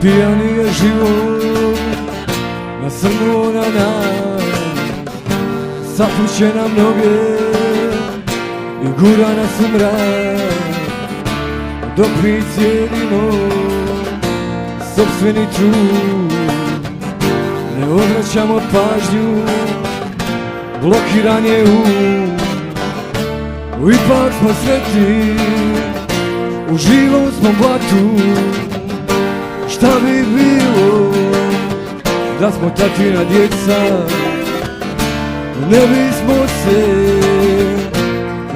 Pijani je život, nasrnuo na nas, zapuće nam noge i gura nas u mrak. Dok mi cijedimo sopstveni trud, ne odvraćamo pažnju, blokiran je ipak smo sretni, u živom smo blatu. Šta bi bilo da smo Tatina djeca, ne bismo se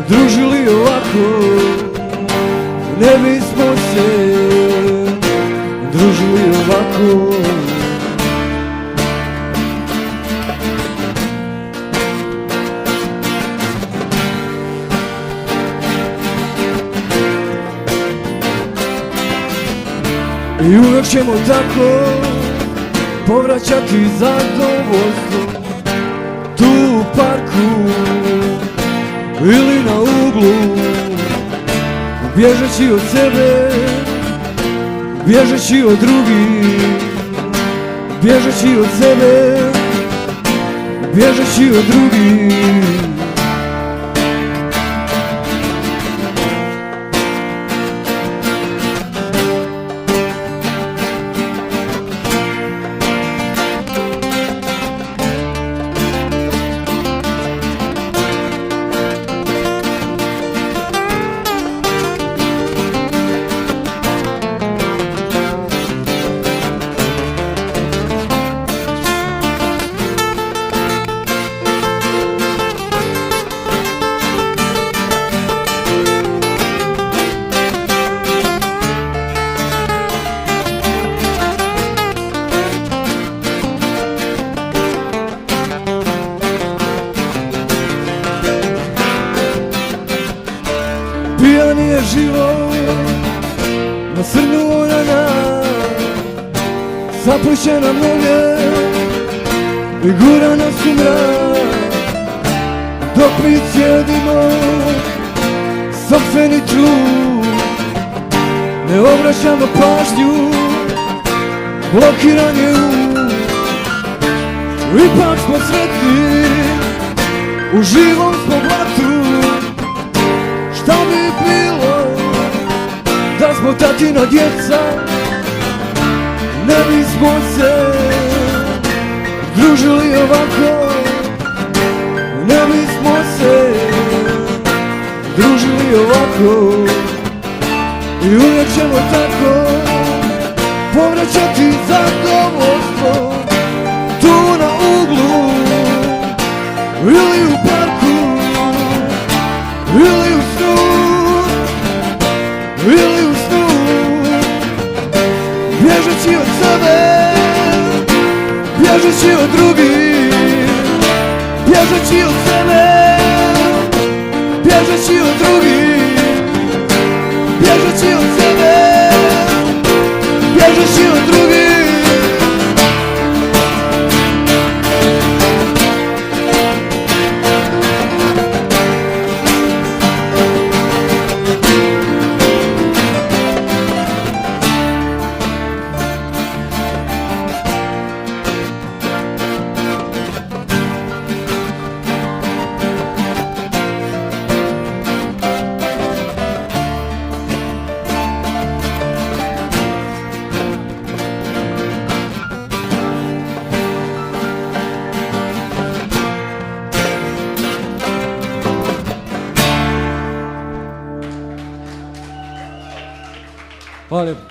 družili ovako, ne bismo se družili ovako. I uvijek ćemo tako povraćati zadovoljstvo, tu u parku ili na uglu, bježeći od sebe, bježeći od drugih, bježeći od sebe, bježeći od drugih. Pijani je život, nasrnuo na nas, zapuće nam noge i gura nas u mrak. Dok mi cijedimo sopstveni trud, ne obraćamo pažnju, blokiran je ipak smo sretni, u živom smo blatu. Šta bi bilo da smo Tatina djeca, ne bismo se družili ovako, ne bismo se družili ovako. I uvijek ćemo tako povraćati zadovoljstvo, tu na uglu ili u parku ili u snu, ili u snu, bježeći od sebe, bježeći od drugih, bježeći od sebe, bježeći od drugih, bježeći od sebe, bježeći od drugih. Hvala lijepo.